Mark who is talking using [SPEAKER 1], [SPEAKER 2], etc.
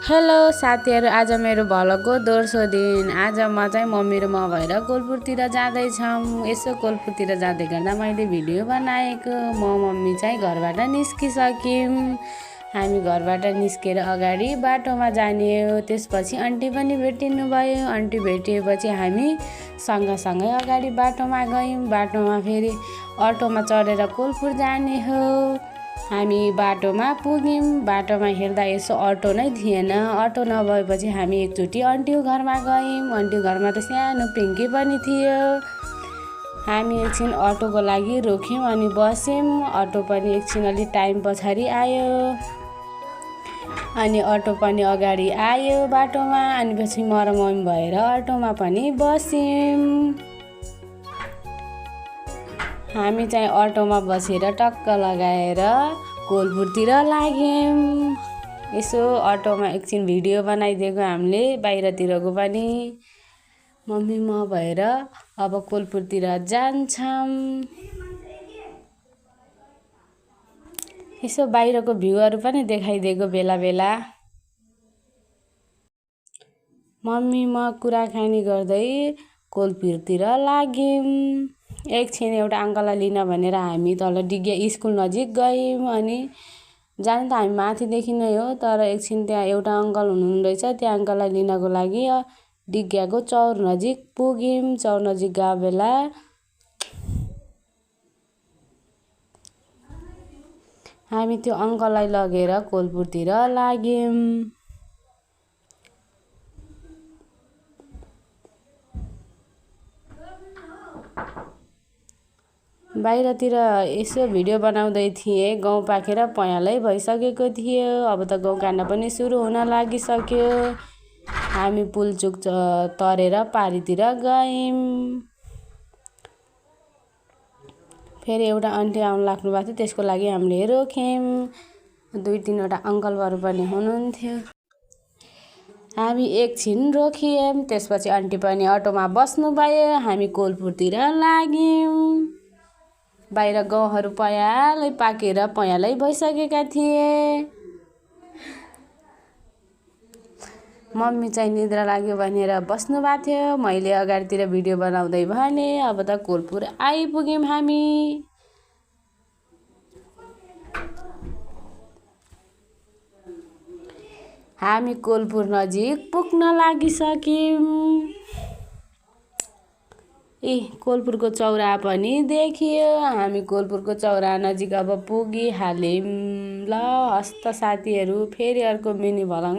[SPEAKER 1] Hello साथीहरु, आज मेरो भ्लगको दोस्रो दिन। आज म चाहिँ मम्मी र म भएर कोलपुरतिर जाँदैछौँ। यसो कोलपुरतिर जाँदै गर्दा मैले भिडियो बनाएको। म मम्मी चाहिँ घरबाट निस्किसक्यौँ। हामी घरबाट निस्केर अगाडि बाटोमा जाने हो। त्यसपछि आन्टी पनि भेटिनु भयो। आन्टी भेटिएपछि हामी सँगसँगै अगाडि बाटोमा गयौँ। बाटोमा फेरि अटोमा चढेर कोलपुर जाने हो। हामी बाटोमा पुग्यौँ। बाटोमा हेर्दा यसो अटो नै थिएन। अटो नभएपछि हामी एकचोटि आन्टीको घरमा गयौँ। आन्टीको घरमा त सानो पिङ्की पनि थियो। हामी एकछिन अटोको लागि रोक्यौँ अनि बस्यौँ। अटो पनि एकछिन अलि टाइम पछाडि आयो। अनि अटो पनि अगाडि आयो बाटोमा। अनि पछि म र मम्मी भएर अटोमा पनि बस्यौँ। हामी चाहिँ अटोमा बसेर टक्क लगाएर कोलपुरतिर लाग्यौँ। यसो अटोमा एकछिन भिडियो बनाइदिएको हामीले बाहिरतिरको पनि। मम्मी म भएर अब कोलपुरतिर जान्छौँ। यसो बाहिरको भ्यूहरू पनि देखाइदिएको बेला बेला। मम्मी म कुराकानी गर्दै कोलपुरतिर लाग्यौँ। एकछिन एउटा अङ्कललाई लिन भनेर हामी तल डिग्गे स्कुल नजिक गयौँ। अनि जान त हामी माथिदेखि नै हो, तर एकछिन त्यहाँ एउटा अङ्कल हुनुहुँदो रहेछ। त्यो अङ्कललाई लिनको लागि डिग्गाको चौर नजिक पुग्यौँ। चौर नजिक गए बेला हामी त्यो अङ्कललाई लगेर कोलपुरतिर लाग्यौँ। बाहिरतिर यसो भिडियो बनाउँदै थिएँ। गहुँ पाकेर पयालै भइसकेको थियो। अब त गहुँ काट्न पनि सुरु हुन लागिसक्यो। हामी पुलचुक तरेर पारीतिर गयौँ। फेरि एउटा आन्टी आउनु लाग्नु भएको थियो, त्यसको लागि हामीले रोक्यौँ। 2-3वटा अङ्कलहरू पनि हुनुहुन्थ्यो। हामी एकछिन रोकियौँ। त्यसपछि आन्टी पनि अटोमा बस्नुभयो। हामी कोलपुरतिर लाग्यौँ। बाहिर गहुँहरू पयालै पाकेर पयालै भइसकेका थिए। मम्मी चाहिँ निद्रा लाग्यो भनेर बस्नु भएको थियो। मैले अगाडितिर भिडियो बनाउँदै भने अब त कोलपुर आइपुग्यौँ हामी। हामी कोलपुर नजिक पुग्न लागिसक्यौँ। कोलपुरको चौरा पनि देखियो। हामी कोलपुरको चौरा नजिक अब पुगिहाल्यौँ। ल हस्त साथीहरू, फेरि अर्को मिनी भ्लगमा